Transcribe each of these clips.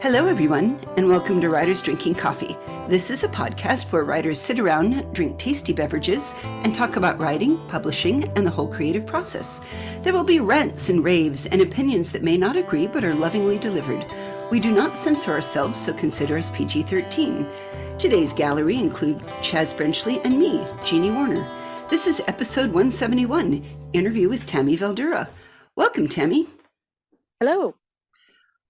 Hello, everyone, and welcome to Writers Drinking Coffee. This is a podcast where writers sit around, drink tasty beverages, and talk about writing, publishing, and the whole creative process. There will be rants and raves and opinions that may not agree but are lovingly delivered. We do not censor ourselves, so consider us PG-13. Today's gallery include Chaz Brenchley and me, Jeannie Warner. This is episode 171, interview with Tami Veldura. Welcome, Tami. Hello.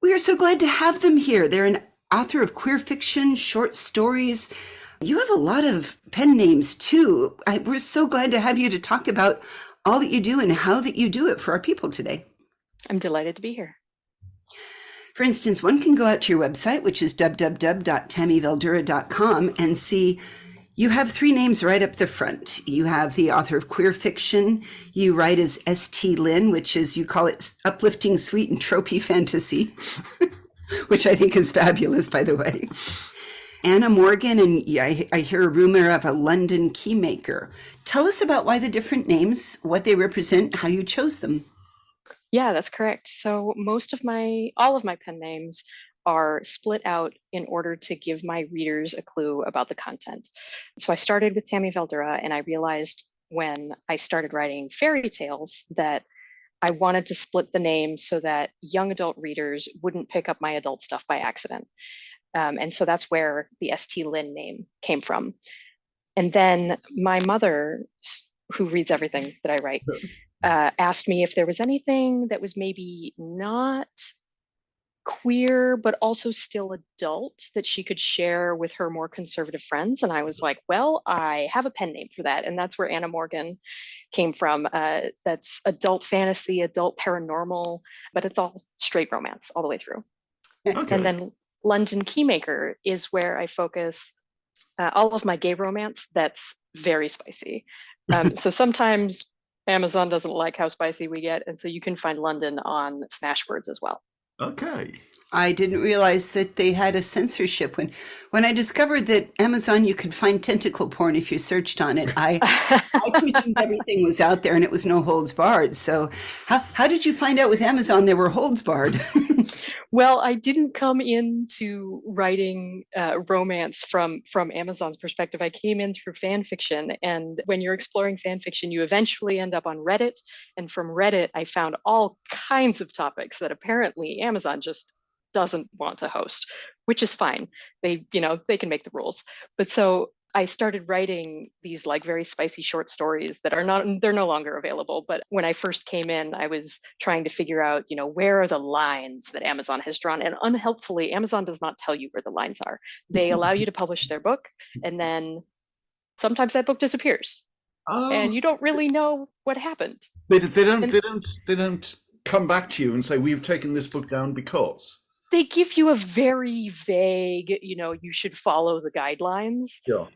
We are so glad to have them here. They're an author of queer fiction, short stories. You have a lot of pen names too. We're so glad to have you to talk about all that you do and how that you do it for our people today. I'm delighted to be here. For instance, one can go out to your website, which is www.tamiveldura.com, and see you have three names right up the front. You have the author of queer fiction. You write as St. Lynn, which is, you call it uplifting, sweet, and tropey fantasy, which I think is fabulous, by the way. Anna Morgan, and I hear a rumor of a London keymaker. Tell us about why the different names, what they represent, how you chose them. Yeah, that's correct. So all of my pen names are split out in order to give my readers a clue about the content. So I started with Tami Veldura, and I realized when I started writing fairy tales that I wanted to split the name so that young adult readers wouldn't pick up my adult stuff by accident. And so that's where the St. Lynn name came from. And then my mother, who reads everything that I write, asked me if there was anything that was maybe not queer, but also still adult that she could share with her more conservative friends. And I was like, well, I have a pen name for that. And that's where Anna Morgan came from. That's adult fantasy, adult paranormal, but it's all straight romance all the way through. Okay. And then London Keymaker is where I focus all of my gay romance that's very spicy. So sometimes Amazon doesn't like how spicy we get. And so you can find London on Smashwords as well. Okay. I didn't realize that they had a censorship. When I discovered that Amazon, you could find tentacle porn if you searched on it, I presumed everything was out there and it was no holds barred. So how did you find out with Amazon there were holds barred? Well, I didn't come into writing romance from Amazon's perspective. I came in through fan fiction. And when you're exploring fan fiction, you eventually end up on Reddit. And from Reddit, I found all kinds of topics that apparently Amazon just doesn't want to host, which is fine. They can make the rules. But so I started writing these like very spicy short stories that they're no longer available. But when I first came in, I was trying to figure out, where are the lines that Amazon has drawn? And unhelpfully, Amazon does not tell you where the lines are. They allow you to publish their book, and then sometimes that book disappears. Oh. And you don't really know what happened. They don't come back to you and say, we've taken this book down because. They give you a very vague, you should follow the guidelines. Sure.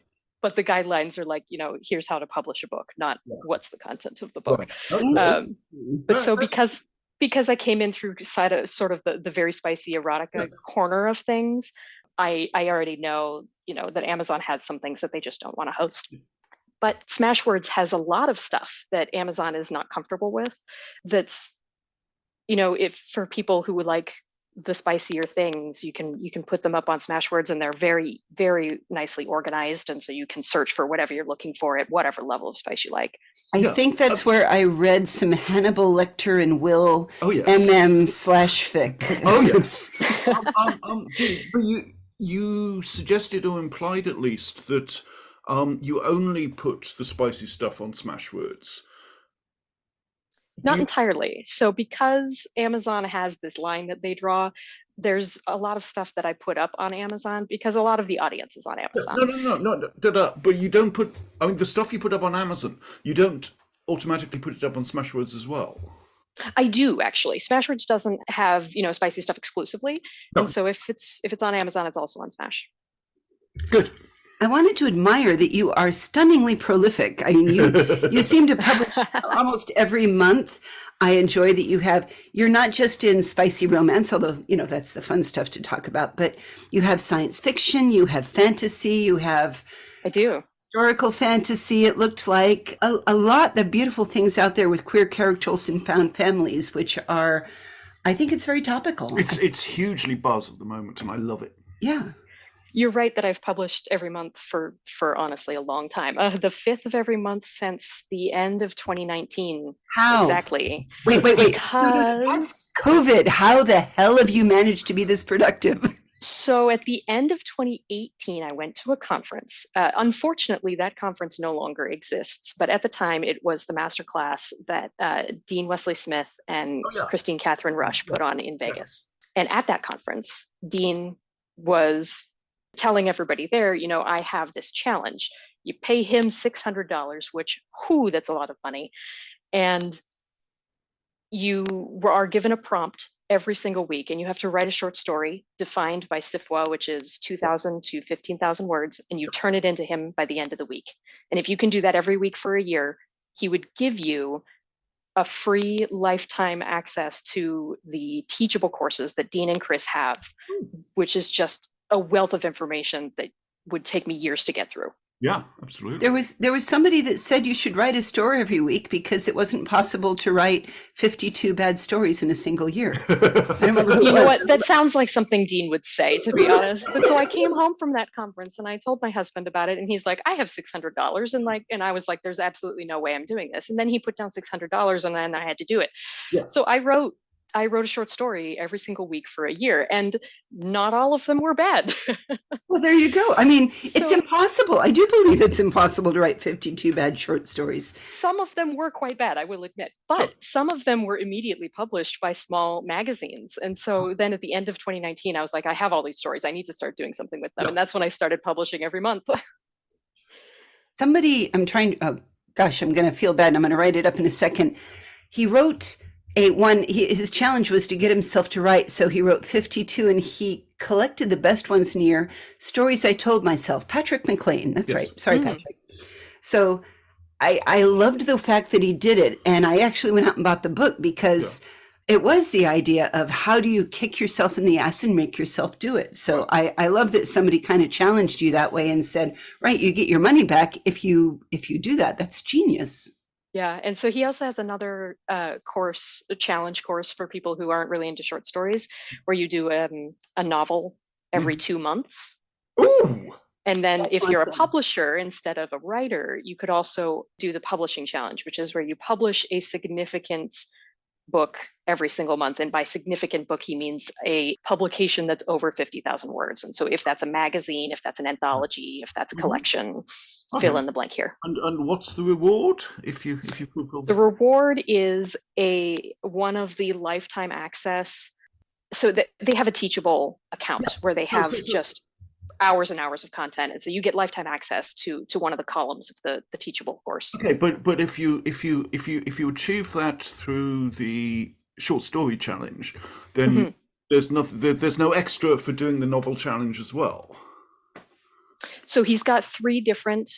But the guidelines are like, here's how to publish a book, not what's the content of the book. Right. Okay. But so because I came in through sort of the very spicy erotica corner of things, I already know, that Amazon has some things that they just don't want to host. But Smashwords has a lot of stuff that Amazon is not comfortable with. That's, if for people who would like the spicier things, you can put them up on Smashwords, and they're very, very nicely organized. And so you can search for whatever you're looking for at whatever level of spice you like. I think that's where I read some Hannibal Lecter and Will MM/fic. Oh, yes. But you suggested or implied at least that you only put the spicy stuff on Smashwords. Not entirely. So because Amazon has this line that they draw, there's a lot of stuff that I put up on Amazon because a lot of the audience is on Amazon. No. But you don't put, the stuff you put up on Amazon, you don't automatically put it up on Smashwords as well. I do, actually. Smashwords doesn't have, spicy stuff exclusively. No. And so if it's on Amazon, it's also on Smash. Good. I wanted to admire that you are stunningly prolific. I mean, you seem to publish almost every month. I enjoy that you're not just in spicy romance, although, that's the fun stuff to talk about, but you have science fiction, you have fantasy, you have... I do. Historical fantasy. It looked like a lot of beautiful things out there with queer characters and found families, which are I think it's very topical. It's hugely buzz at the moment, and I love it. Yeah. You're right that I've published every month for honestly a long time. The fifth of every month since the end of 2019. How? Exactly. Wait. No, that's Because COVID. How the hell have you managed to be this productive? so at the end of 2018, I went to a conference. Unfortunately, that conference no longer exists, but at the time it was the masterclass that Dean Wesley Smith and Oh yeah. Christine Catherine Rush put on in Vegas. And at that conference, Dean was telling everybody there, you know, I have this challenge. You pay him $600, which, that's a lot of money. And you are given a prompt every single week, and you have to write a short story defined by SIFWA, which is 2,000 to 15,000 words, and you turn it into him by the end of the week. And if you can do that every week for a year, he would give you a free lifetime access to the teachable courses that Dean and Chris have, which is just a wealth of information that would take me years to get through. Yeah, absolutely. There was somebody that said you should write a story every week because it wasn't possible to write 52 bad stories in a single year. I remember you know what? That sounds like something Dean would say, to be honest. But so I came home from that conference and I told my husband about it, and he's like, "I have $600," and I was like, "There's absolutely no way I'm doing this." And then he put down $600, and then I had to do it. Yes. So I wrote a short story every single week for a year, and not all of them were bad. Well, there you go. I mean, it's impossible. I do believe it's impossible to write 52 bad short stories. Some of them were quite bad, I will admit, but some of them were immediately published by small magazines. And so then at the end of 2019, I was like, I have all these stories. I need to start doing something with them. And that's when I started publishing every month. I'm going to feel bad, and I'm going to write it up in a second. He wrote his challenge was to get himself to write, so he wrote 52, and he collected the best ones near Stories I Told Myself. Patrick McLean, that's right. Sorry, Patrick. So I loved the fact that he did it, and I actually went out and bought the book because it was the idea of how do you kick yourself in the ass and make yourself do it. So I love that somebody kind of challenged you that way and said, right, you get your money back if you do that. That's genius. Yeah, and so he also has another course, a challenge course for people who aren't really into short stories, where you do a novel every 2 months. Ooh. And then if you're a publisher instead of a writer, you could also do the publishing challenge, which is where you publish a significant book every single month. And by significant book, he means a publication that's over 50,000 words. And so if that's a magazine, if that's an anthology, if that's a collection, fill in the blank here. And what's the reward if you fulfill the reward is one of the lifetime access. So that they have a Teachable account where they have just hours and hours of content, and so you get lifetime access to one of the columns of the Teachable course. Okay, but if you achieve that through the short story challenge, then there's no extra for doing the novel challenge as well. So he's got 3 different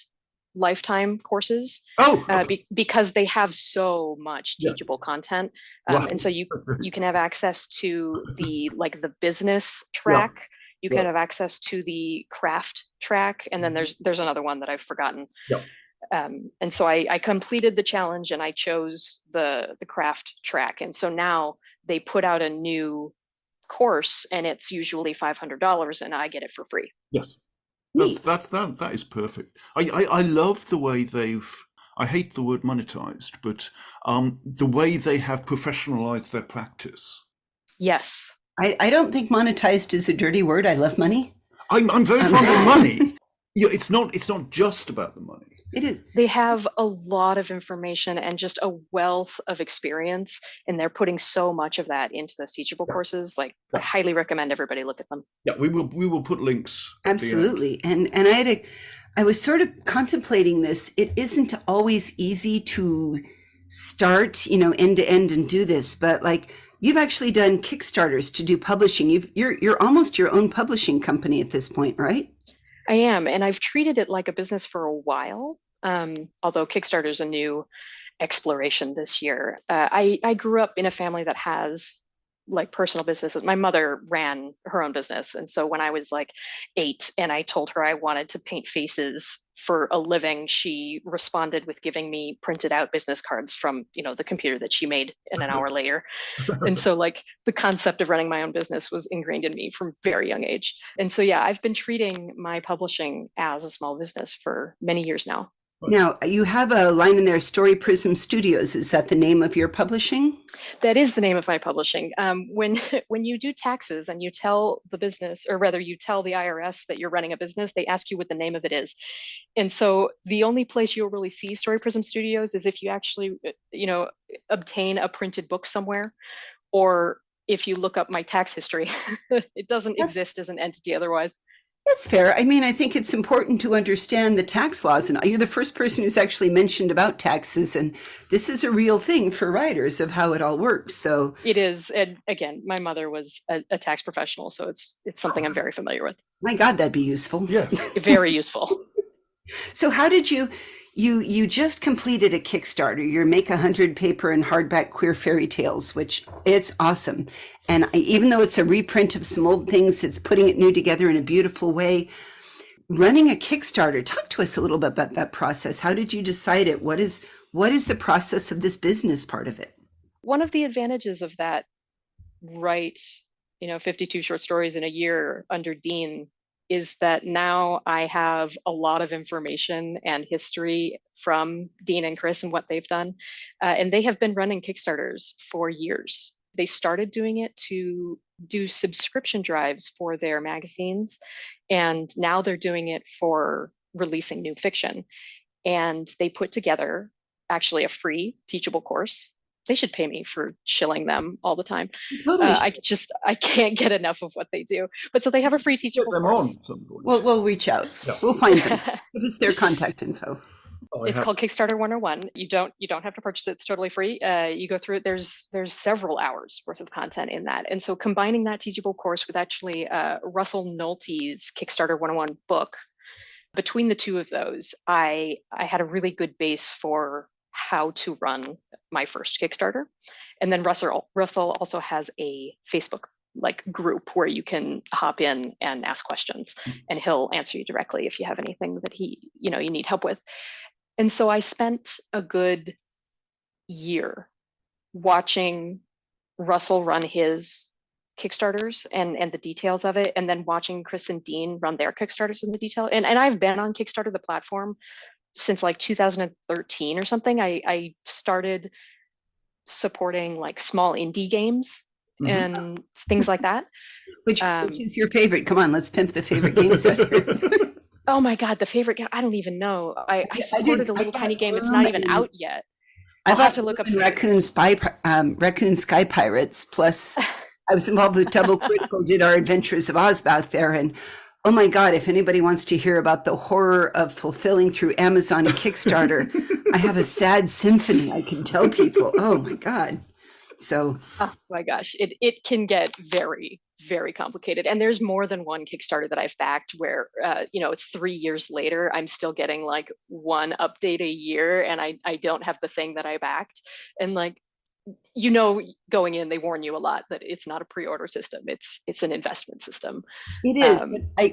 lifetime courses because they have so much teachable content, and so you can have access to the business track. You can have access to the craft track, and then there's another one that I've forgotten. And so I completed the challenge and I chose the craft track, and so now they put out a new course, and it's usually $500, and I get it for free. Yes. That is perfect. I love the way I hate the word monetized, but the way they have professionalized their practice. Yes. I don't think monetized is a dirty word. I love money. I'm very fond of money. It's not just about the money. It is. They have a lot of information and just a wealth of experience, and they're putting so much of that into those Teachable courses. I highly recommend everybody look at them. Yeah, we will put links. Absolutely. And I was sort of contemplating this. It isn't always easy to start, end to end and do this, but you've actually done Kickstarters to do publishing. You're almost your own publishing company at this point, right? I am, and I've treated it like a business for a while, although Kickstarter is a new exploration this year. I grew up in a family that has like personal businesses. My mother ran her own business. And so when I was like 8 and I told her I wanted to paint faces for a living, she responded with giving me printed out business cards from, the computer that she made an hour later. And so like the concept of running my own business was ingrained in me from very young age. And so, yeah, I've been treating my publishing as a small business for many years now. Now, you have a line in there, Story Prism Studios. Is that the name of your publishing? That is the name of my publishing. When when you do taxes and you tell the business, or rather you tell the IRS that you're running a business, they ask you what the name of it is. And so the only place you'll really see Story Prism Studios is if you actually, obtain a printed book somewhere, or if you look up my tax history. It doesn't exist as an entity otherwise. That's fair. I mean, I think it's important to understand the tax laws, and you're the first person who's actually mentioned about taxes, and this is a real thing for writers of how it all works. So it is, and again, my mother was a tax professional, so it's something I'm very familiar with. My God, that'd be useful. Yes. Very useful. So how did you just completed a Kickstarter, your Make 100 paper and hardback queer fairy tales, which it's awesome. And even though it's a reprint of some old things, it's putting it new together in a beautiful way. Running a Kickstarter, talk to us a little bit about that process. How did you decide it? What is the process of this business part of it? One of the advantages of that, write, 52 short stories in a year under Dean, is that now I have a lot of information and history from Dean and Chris and what they've done. And they have been running Kickstarters for years. They started doing it to do subscription drives for their magazines. And now they're doing it for releasing new fiction. And they put together actually a free teachable course. They should pay me for shilling them all the time. Totally. I can't get enough of what they do. But so they have a free teachable course. We'll reach out. Yeah. We'll find them. Give us their contact info. It's called Kickstarter 101. You don't have to purchase it. It's totally free. You go through it. There's several hours worth of content in that. And so combining that teachable course with actually Russell Nolte's Kickstarter 101 book, between the two of those, I had a really good base for how to run my first Kickstarter. And then Russell also has a Facebook group where you can hop in and ask questions, and he'll answer you directly if you have anything that you need help with. And so I spent a good year watching Russell run his Kickstarters and the details of it, and then watching Chris and Dean run their Kickstarters in the detail. And I've been on Kickstarter, the platform, since 2013 or something. I started supporting small indie games and things like that. Which is your favorite? Come on, let's pimp the favorite games out here. Oh my God, the favorite game, I don't even know. I supported a little tiny game that's not even out yet. I'll have to look up Raccoon Sky Pirates, plus I was involved with Double Critical, did our Adventures of Oz back there, and oh my God, if anybody wants to hear about the horror of fulfilling through Amazon and Kickstarter, I have a sad symphony I can tell people. Oh my God. So. Oh my gosh, it can get very, very complicated. And there's more than one Kickstarter that I've backed where, 3 years later, I'm still getting one update a year and I don't have the thing that I backed. And going in, they warn you a lot that it's not a pre-order system. It's an investment system. It is.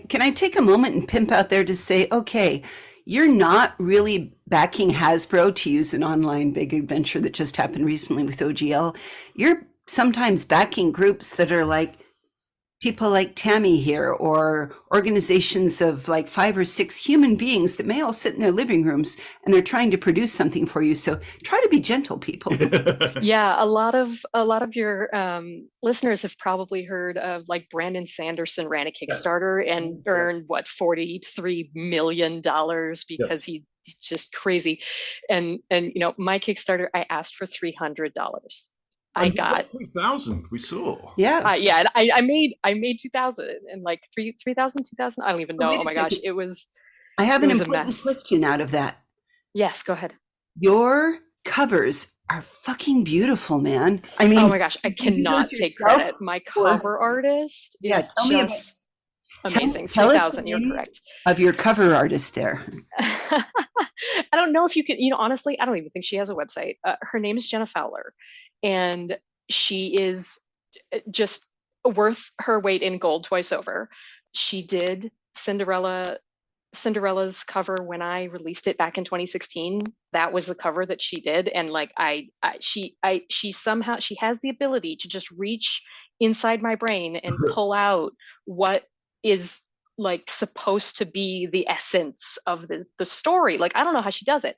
Can I take a moment and pimp out there to say, okay, you're not really backing Hasbro, to use an online big adventure that just happened recently with OGL. You're sometimes backing groups that are people like Tami here, or organizations of 5 or 6 human beings that may all sit in their living rooms and they're trying to produce something for you. So try to be gentle, people. Yeah, a lot of your listeners have probably heard of Brandon Sanderson ran a Kickstarter and earned $43 million because he's just crazy. And my Kickstarter, I asked for $300. I got 3,000. We saw. Yeah. I made 2,000 and 3,000, 2,000. I don't even know. Oh my gosh, it was. I have an important question out of that. Yes, go ahead. Your covers are fucking beautiful, man. I mean, oh my gosh, I cannot take credit. My cover artist is just amazing. 3,000. You're correct. Of your cover artist there. I don't know if you can. Honestly, I don't even think she has a website. Her name is Jenna Fowler. And she is just worth her weight in gold twice over. She did Cinderella's cover when I released it back in 2016. That was the cover that she did, and like she somehow she has the ability to just reach inside my brain and pull out what is like supposed to be the essence of the story. Like I don't know how she does it.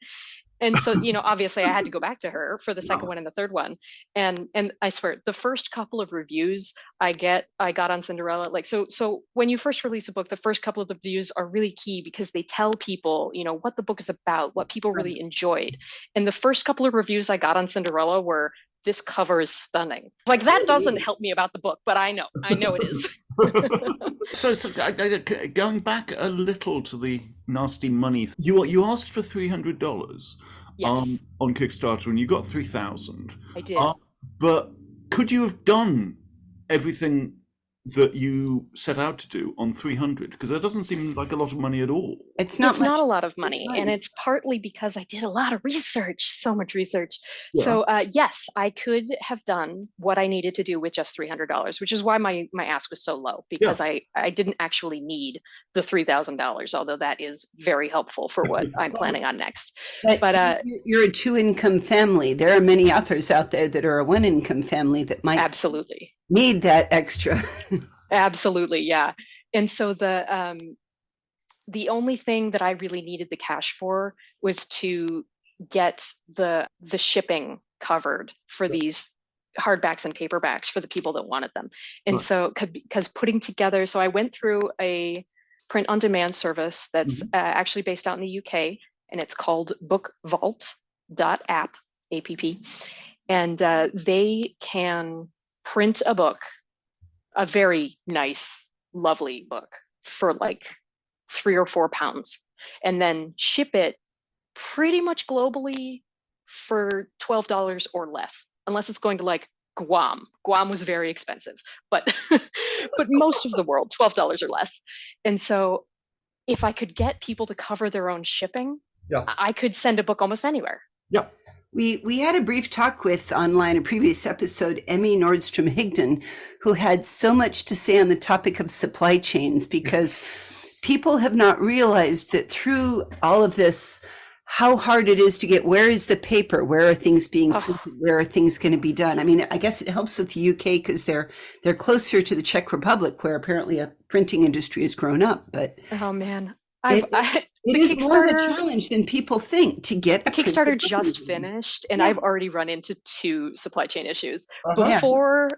And so, obviously I had to go back to her for the second one and the third one. And I swear, the first couple of reviews I got on Cinderella, like so when you first release a book, the first couple of the reviews are really key because they tell people, what the book is about, what people really enjoyed. And the first couple of reviews I got on Cinderella were, "This cover is stunning." Like that doesn't help me about the book, but I know it is. So going back a little to the nasty money, you asked for $300 Yes. on Kickstarter, and you got 3,000. I did. But could you have done everything that you set out to do on 300? Because that doesn't seem like a lot of money at all. It's not a lot of money, and it's partly because I did a lot of research, so much research. Yeah. So yes, I could have done what I needed to do with just $300, which is why my ask was so low, because I didn't actually need the $3,000, although that is very helpful for what I'm planning on next. But you're a 2-income family. There are many authors out there that are a 1-income family that might absolutely need that extra. Absolutely, yeah. And so the only thing that I really needed the cash for was to get the shipping covered for these hardbacks and paperbacks for the people that wanted them. And so because putting together, so I went through a print on demand service that's actually based out in the UK, and it's called bookvault.app, app. And they can print a book, a very nice, lovely book, for like £3 or £4, and then ship it pretty much globally for $12 or less, unless it's going to like Guam. Guam was very expensive, but but most of the world, $12 or less. And so if I could get people to cover their own shipping, I could send a book almost anywhere. Yeah. We had a brief talk with, online, a previous episode, Emmy Nordstrom Higdon, who had so much to say on the topic of supply chains, because people have not realized that through all of this, how hard it is to get, where is the paper? Where are things being printed? Where are things going to be done? I mean, I guess it helps with the UK because they're closer to the Czech Republic, where apparently a printing industry has grown up. But oh man, it is more of a challenge than people think to get a Kickstarter just finished, and I've already run into 2 supply chain issues. Before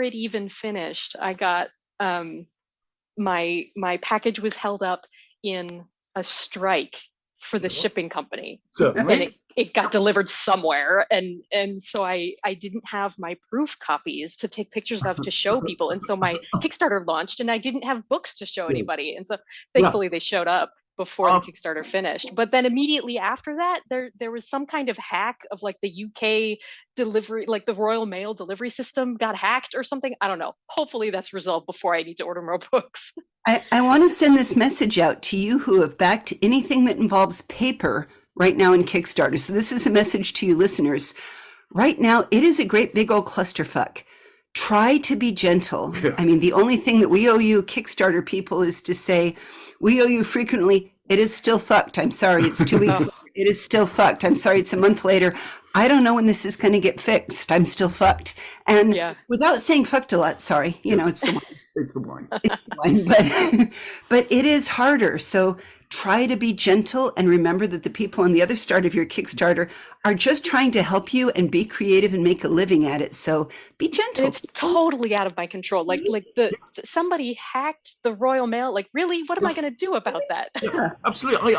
it even finished, I got my package was held up in a strike for the shipping company. And it got delivered somewhere, and so I didn't have my proof copies to take pictures of to show people, and so my Kickstarter launched and I didn't have books to show anybody, and so thankfully they showed up before the Kickstarter finished. But then immediately after that, there was some kind of hack of like the UK delivery, like the Royal Mail delivery system got hacked or something. I don't know. Hopefully that's resolved before I need to order more books. I want to send this message out to you who have backed anything that involves paper right now in Kickstarter. So this is a message to you listeners. Right now, it is a great big old clusterfuck. Try to be gentle. Yeah. I mean, the only thing that we owe you Kickstarter people is to say, we owe you frequently, it is still fucked. I'm sorry, it's 2 weeks. It is still fucked. I'm sorry, it's a month later. I don't know when this is going to get fixed. I'm still fucked. And without saying fucked a lot, sorry, it's the wine. It's the wine. It's the wine. But it is harder. So try to be gentle and remember that the people on the other start of your Kickstarter are just trying to help you and be creative and make a living at it. So be gentle. It's totally out of my control. Like somebody hacked the Royal Mail. Like, really? What am I going to do about that? Yeah, absolutely.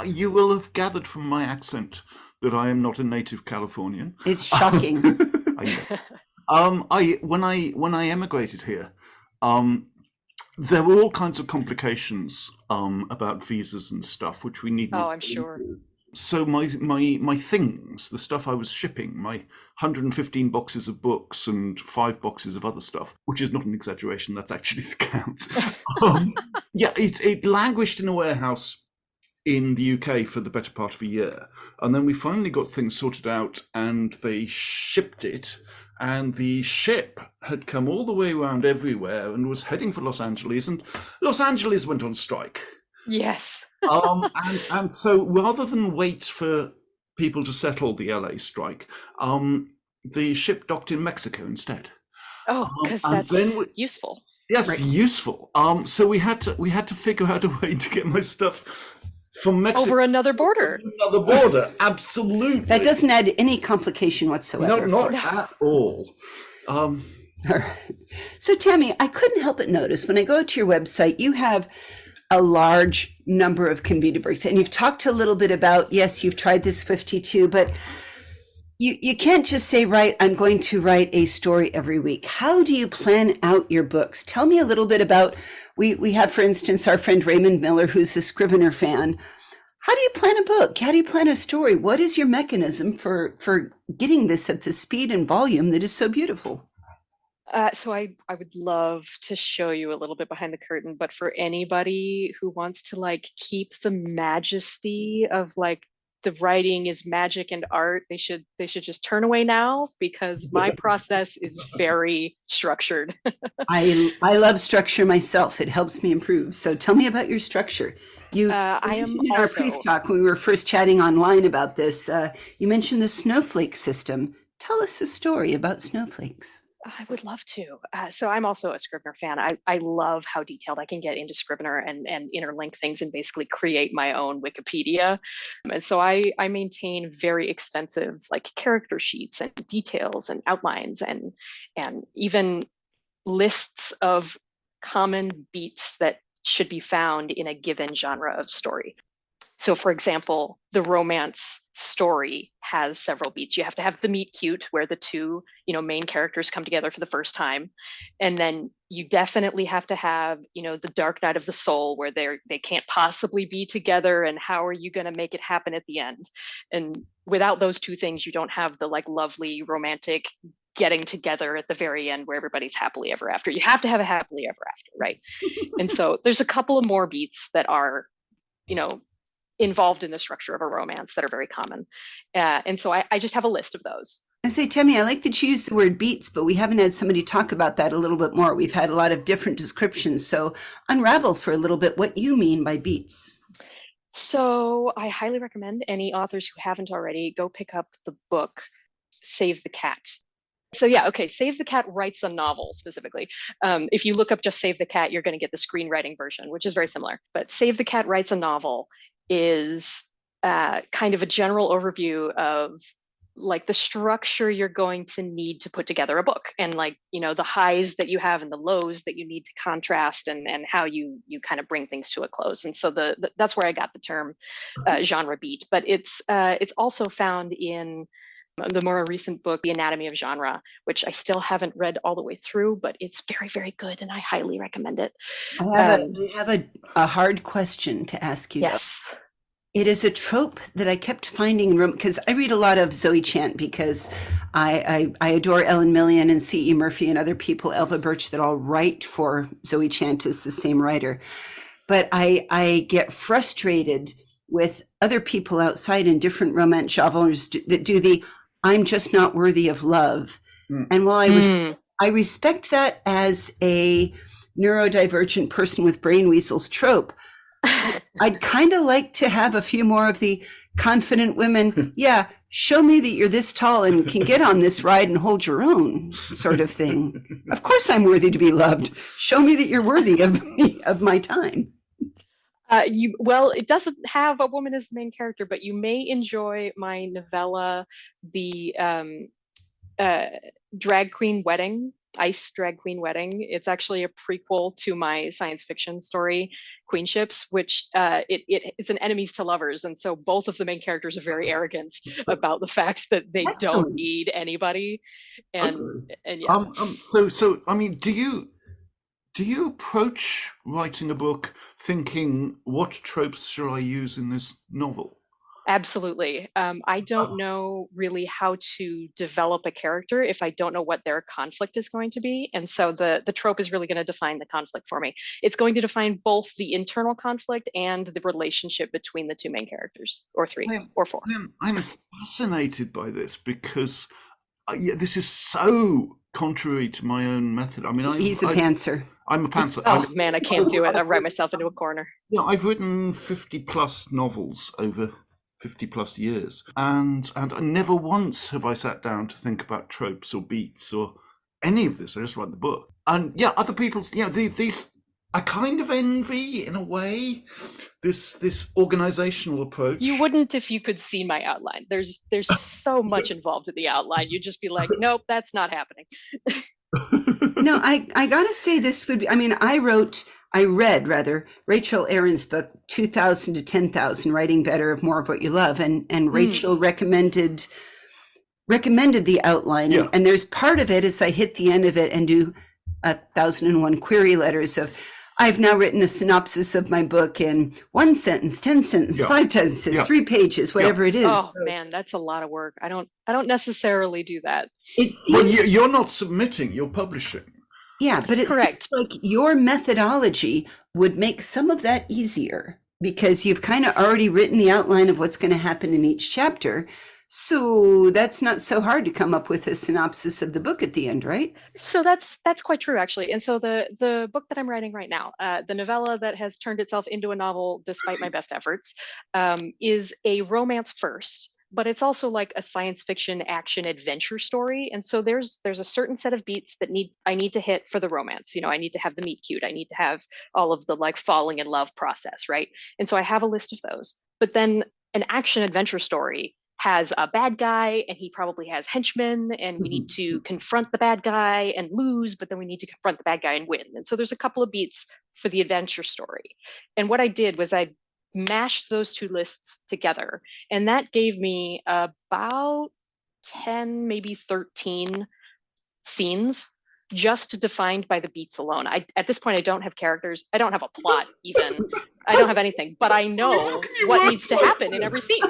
You will have gathered from my accent that I am not a native Californian. It's shocking. When I emigrated here, there were all kinds of complications about visas and stuff, which we need. Oh, I'm sure. So my things, the stuff I was shipping, my 115 boxes of books and 5 boxes of other stuff, which is not an exaggeration, that's actually the count. It languished in a warehouse in the UK for the better part of a year. And then we finally got things sorted out and they shipped it. and the ship had come all the way around everywhere and was heading for Los Angeles, and Los Angeles went on strike. Yes. And so rather than wait for people to settle the LA strike, the ship docked in Mexico instead. Oh, because And that's then useful. yes, Right. useful. So we had to figure out a way to get my stuff from Mexico Over another border. another border. Absolutely. That doesn't add any complication whatsoever. No, of not course. at all. All right. So, Tami, I couldn't help but notice when I go to your website, you have a large number of convened books, and you've talked a little bit about, yes, you've tried this 52, but you can't just say, right, I'm going to write a story every week. How do you plan out your books? Tell me a little bit about, we have, for instance, our friend Raymond Miller, who's a Scrivener fan. How do you plan a book? How do you plan a story? What is your mechanism for getting this at the speed and volume that is so beautiful? So I would love to show you a little bit behind the curtain, but for anybody who wants to like keep the majesty of like the writing is magic and art, they should just turn away now, because my process is very structured. I love structure myself. It helps me improve. So tell me about your structure. You I am mentioned in our also pre-talk when we were first chatting online about this, you mentioned the snowflake system. Tell us a story about snowflakes. I would love to. So I'm also a Scrivener fan. I love how detailed I can get into Scrivener and interlink things and basically create my own Wikipedia. And so I maintain very extensive like character sheets and details and outlines and even lists of common beats that should be found in a given genre of story. So for example, the romance story has several beats. You have to have the meet cute where the two, main characters come together for the first time. And then you definitely have to have, the dark night of the soul where they can't possibly be together, and how are you going to make it happen at the end? And without those two things, you don't have the like lovely romantic getting together at the very end where everybody's happily ever after. You have to have a happily ever after, right? And so there's a couple of more beats that are, involved in the structure of a romance that are very common. And so I just have a list of those. I say, Tami, I like that you use the word beats, but we haven't had somebody talk about that a little bit more. We've had a lot of different descriptions. So unravel for a little bit what you mean by beats. So I highly recommend any authors who haven't already go pick up the book, Save the Cat. So yeah, okay, Save the Cat writes a novel specifically. If you look up just Save the Cat, you're going to get the screenwriting version, which is very similar. But Save the Cat writes a novel is kind of a general overview of like the structure you're going to need to put together a book, and like the highs that you have and the lows that you need to contrast, and how you kind of bring things to a close. And so that's where I got the term genre beat. But it's also found in the more recent book, The Anatomy of Genre, which I still haven't read all the way through, but it's very, very good, and I highly recommend it. I have a hard question to ask you, Yes. though. It is a trope that I kept finding in because I read a lot of Zoe Chant because I adore Ellen Millian and C.E. Murphy and other people, Elva Birch, that all write for Zoe Chant is the same writer. But I get frustrated with other people outside in different romance genres that do the I'm just not worthy of love. And while I respect that as a neurodivergent person with brain weasels trope, I'd kind of like to have a few more of the confident women. Yeah, show me that you're this tall and can get on this ride and hold your own sort of thing. Of course I'm worthy to be loved. Show me that you're worthy of me, of my time. Well, it doesn't have a woman as the main character, but you may enjoy my novella, the Drag Queen Wedding, Ice Drag Queen Wedding. It's actually a prequel to my science fiction story, Queenships, which it's an enemies to lovers. And so both of the main characters are very arrogant about the fact that they don't need anybody. And yeah. So I mean, do you approach writing a book thinking, what tropes shall I use in this novel? Absolutely. I don't know really how to develop a character if I don't know what their conflict is going to be. And so the trope is really going to define the conflict for me. It's going to define both the internal conflict and the relationship between the two main characters, or three, or four. I'm fascinated by this because yeah, this is so contrary to my own method. I mean, He's a pantser. I'm a pantser. Oh man, I can't do it. I write myself into a corner. Yeah, I've written 50 plus novels over 50 plus years, and never once have I sat down to think about tropes or beats or any of this. I just write the book. And yeah, other people's, these I kind of envy, in a way, this organizational approach. You wouldn't if you could see my outline. There's so much involved in the outline. You'd just be like, nope, that's not happening. No, I gotta say this would be, I mean, I read Rachel Aaron's book, 2000 to 10,000, Writing Better of More of What You Love. And Rachel recommended the outline. Yeah. And there's part of it as I hit the end of it and do 1,001 query letters of, I've now written a synopsis of my book in 1 sentence, 10 sentences, 5 sentences, 3 pages, whatever it is. Oh man, that's a lot of work. I don't necessarily do that. It seems, well, you're not submitting, you're publishing. Yeah, but it Correct. seems like your methodology would make some of that easier because you've kind of already written the outline of what's going to happen in each chapter. So that's not so hard to come up with a synopsis of the book at the end, right? So that's quite true, actually. And so the book that I'm writing right now, the novella that has turned itself into a novel despite my best efforts, is a romance first, but it's also like a science fiction action adventure story. And so there's a certain set of beats that I need to hit for the romance. You know, I need to have the meet cute. I need to have all of the like falling in love process, right? And so I have a list of those. But then an action adventure story has a bad guy and he probably has henchmen and we need to confront the bad guy and lose, but then we need to confront the bad guy and win. And so there's a couple of beats for the adventure story. And what I did was I mashed those two lists together, and that gave me about 10, maybe 13 scenes just defined by the beats alone. At this point, I don't have characters. I don't have a plot even. I don't have anything, but I know what needs to happen in every scene.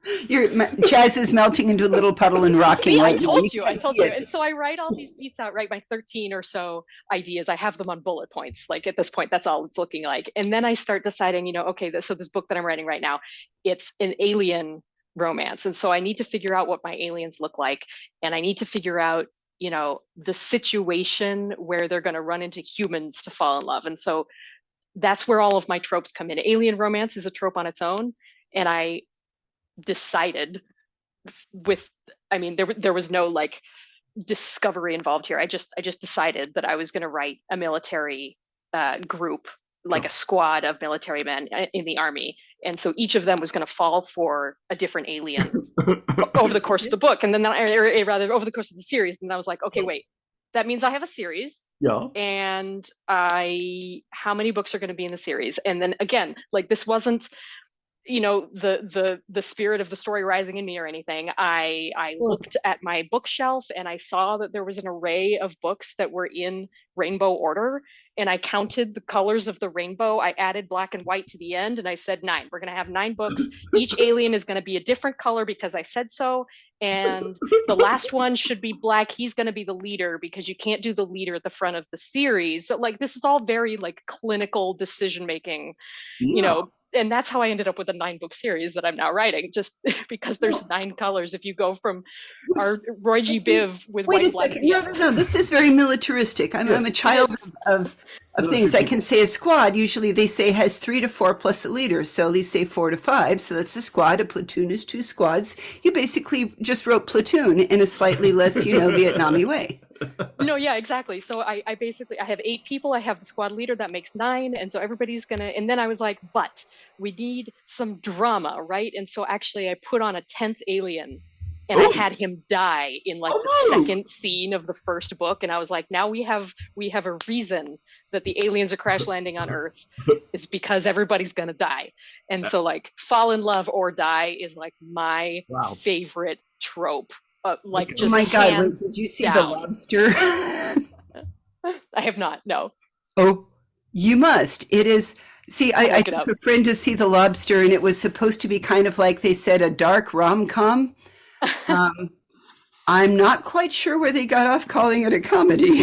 Chaz is melting into a little puddle and rocking. See, I told you. And so I write all these beats out, right? My 13 or so ideas, I have them on bullet points. Like at this point, that's all it's looking like. And then I start deciding, you know, okay, so this book that I'm writing right now, it's an alien romance. And so I need to figure out what my aliens look like. And I need to figure out, you know, the situation where they're going to run into humans to fall in love. And so that's where all of my tropes come in. Alien romance is a trope on its own. And I decided there was no like discovery involved here. I just decided that I was going to write a military group, like a squad of military men in the army, and so each of them was going to fall for a different alien over the course of the book, and then or rather over the course of the series. And I was like, okay, wait, that means I have a series. Yeah. And how many books are going to be in the series? And then again, like this wasn't, you know, the spirit of the story rising in me or anything. I looked at my bookshelf and I saw that there was an array of books that were in rainbow order, and I counted the colors of the rainbow. I added black and white to the end, and I said 9. We're going to have 9 books. Each alien is going to be a different color because I said so, and the last one should be black. He's going to be the leader because you can't do the leader at the front of the series. So like this is all very like clinical decision making, you know. And that's how I ended up with a 9-book series that I'm now writing, just because there's 9 colors. If you go from our Roy G. Biv with Wait white, a second. No. This is very militaristic. I'm a child of things. I can say a squad, usually they say has 3 to 4 plus a leader. So they say 4 to 5. So that's a squad. A platoon is 2 squads. You basically just wrote platoon in a slightly less, Vietnamese way. No, yeah, exactly. So I basically, I have 8 people. I have the squad leader, that makes 9. And so everybody's gonna, and then I was like, but we need some drama, right? And so actually I put on a 10th alien, and I had him die in like the second scene of the first book. And I was like, now we have a reason that the aliens are crash landing on Earth. It's because everybody's gonna die. And so like fall in love or die is like my favorite trope. Like just oh my God! Wait, did you see The Lobster? I have not. No. Oh, you must. It is. See, I took a friend to see The Lobster, and it was supposed to be kind of like they said a dark rom-com. I'm not quite sure where they got off calling it a comedy.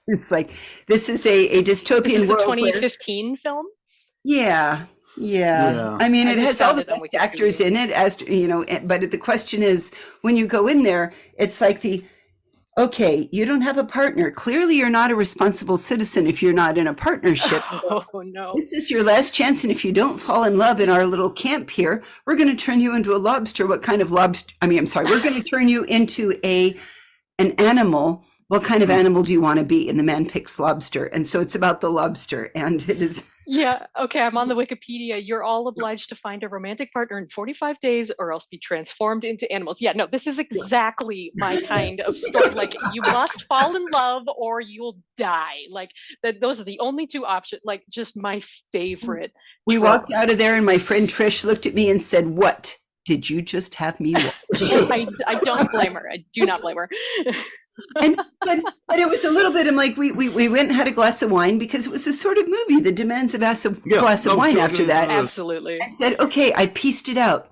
It's like this is a dystopian world. This is a 2015 film. Yeah. Yeah. Yeah. I mean, I it just has all found the it on best actors Wikipedia. in it, as but the question is, when you go in there, it's like okay, you don't have a partner. Clearly, you're not a responsible citizen if you're not in a partnership. Oh no. This is your last chance, and if you don't fall in love in our little camp here, we're going to turn you into a lobster. What kind of lobster? I mean, I'm sorry, we're going to turn you into an animal. What kind of animal do you want to be? And the man picks lobster, and so it's about the lobster, and it is. Yeah, okay, I'm on the Wikipedia. You're all obliged to find a romantic partner in 45 days or else be transformed into animals. Yeah, no, this is exactly my kind of story. Like, you must fall in love or you'll die. Like, that those are the only two options. Like, just my favorite We trope. walked out of there, and my friend Trish looked at me and said, "What did you just have me watch?" I don't blame her. I do not blame her. And but it was a little bit. I'm like, we went and had a glass of wine because it was a sort of movie that demands a glass of wine after that. Absolutely. I said, okay, I pieced it out.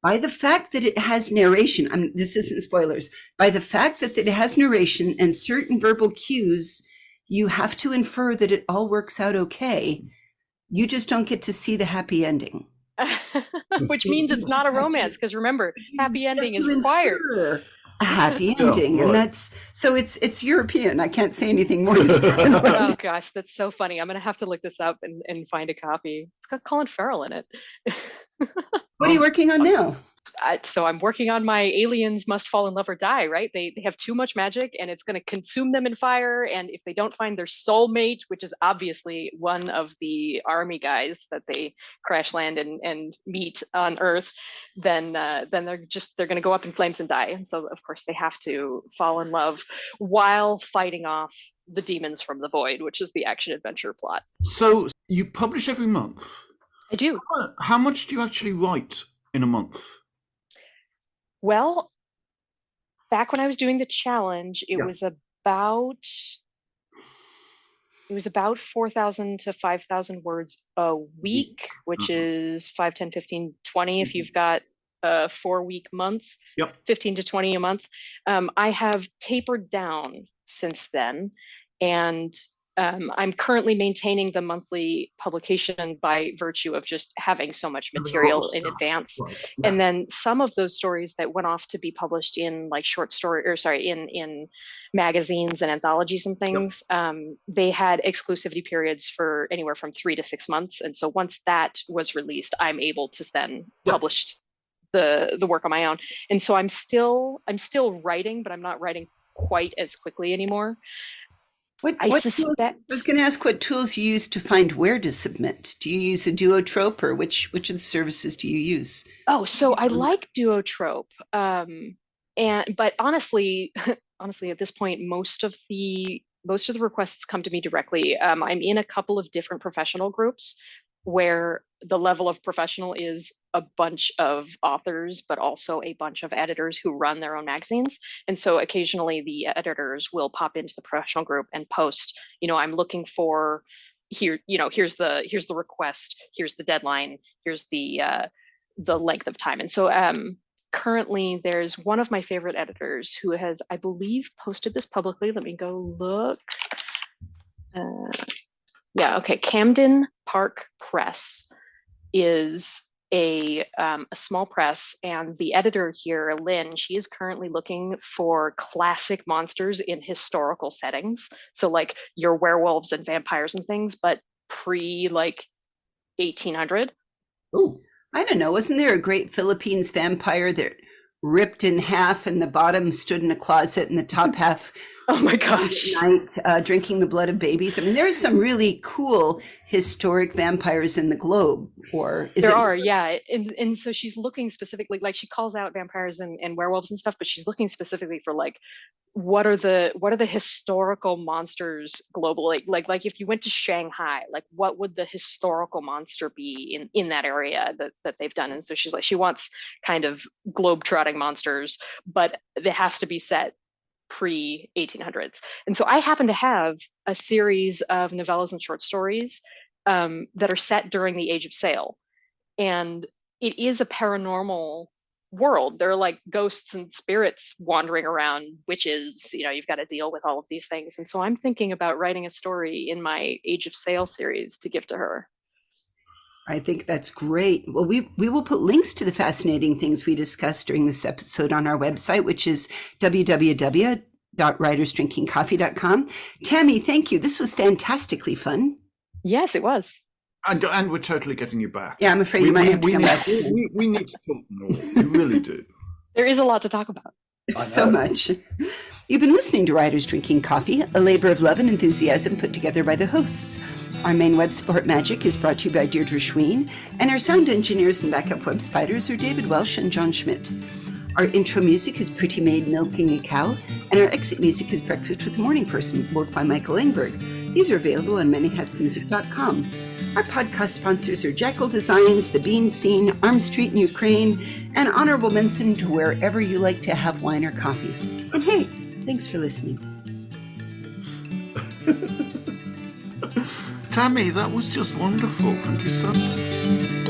By the fact that it has narration, this isn't spoilers, by the fact that it has narration and certain verbal cues, you have to infer that it all works out okay. You just don't get to see the happy ending. Which means it's not a romance, because remember, happy ending is required. Infer a happy ending, and that's so it's European. I can't say anything more. Oh gosh, that's so funny. I'm gonna have to look this up and find a copy. It's got Colin Farrell in it. What are you working on now? So I'm working on my aliens must fall in love or die, right? They have too much magic and it's going to consume them in fire. And if they don't find their soulmate, which is obviously one of the army guys that they crash land and meet on Earth, then they're going to go up in flames and die. And so of course they have to fall in love while fighting off the demons from the void, which is the action adventure plot. So you publish every month. I do. How much do you actually write in a month? Well, back when I was doing the challenge, it was about 4,000 to 5,000 words a week, which is 5, 10, 15, 20 if you've got a 4-week month. 15 to 20 a month. I have tapered down since then, and I'm currently maintaining the monthly publication by virtue of just having so much material in advance. Right. Yeah. And then some of those stories that went off to be published in like in magazines and anthologies and things, they had exclusivity periods for anywhere from 3 to 6 months. And so once that was released, I'm able to then publish the work on my own. And so I'm still writing, but I'm not writing quite as quickly anymore. I suspect. I was going to ask what tools you use to find where to submit. Do you use a duotrope, or which of the services do you use? Oh, so I like duotrope, but honestly, at this point, most of the requests come to me directly. I'm in a couple of different professional groups where the level of professional is a bunch of authors, but also a bunch of editors who run their own magazines. And so occasionally the editors will pop into the professional group and post, I'm looking for here's the request, here's the deadline, here's the length of time. And so currently there's one of my favorite editors who has, I believe, posted this publicly. Let me go look. Camden Park Press is a small press, and the editor here, Lynn, she is currently looking for classic monsters in historical settings. So like your werewolves and vampires and things, but pre like 1800. Oh, I don't know. Wasn't there a great Philippines vampire that ripped in half and the bottom stood in a closet and the top half oh my gosh night drinking the blood of babies? I mean, there's some really cool historic vampires in the globe. Or and so she's looking specifically, like she calls out vampires and werewolves and stuff, but she's looking specifically for like what are the historical monsters globally, like if you went to Shanghai, like what would the historical monster be in that area that they've done. And so she's like, she wants kind of globe-trotting monsters, but it has to be set pre 1800s. And so I happen to have a series of novellas and short stories that are set during the Age of Sail, and it is a paranormal world. There are like ghosts and spirits wandering around, witches, you've got to deal with all of these things. And so I'm thinking about writing a story in my Age of Sail series to give to her. I think that's great. Well, we will put links to the fascinating things we discussed during this episode on our website, which is www.writersdrinkingcoffee.com. Tami, thank you. This was fantastically fun. Yes, it was. And we're totally getting you back. Yeah, I'm afraid you might have to come back. We need to talk more. We really do. There is a lot to talk about. So much. You've been listening to Writers Drinking Coffee, a labor of love and enthusiasm put together by the hosts. Our main web support magic is brought to you by Deirdre Schween, and our sound engineers and backup web spiders are David Welsh and John Schmidt. Our intro music is Pretty Maid Milking a Cow, and our exit music is Breakfast with the Morning Person, both by Michael Engberg. These are available on manyhatsmusic.com. Our podcast sponsors are Jackal Designs, The Bean Scene, Arm Street in Ukraine, and honorable mention to wherever you like to have wine or coffee. And hey, thanks for listening. Tami, that was just wonderful. Thank you so much.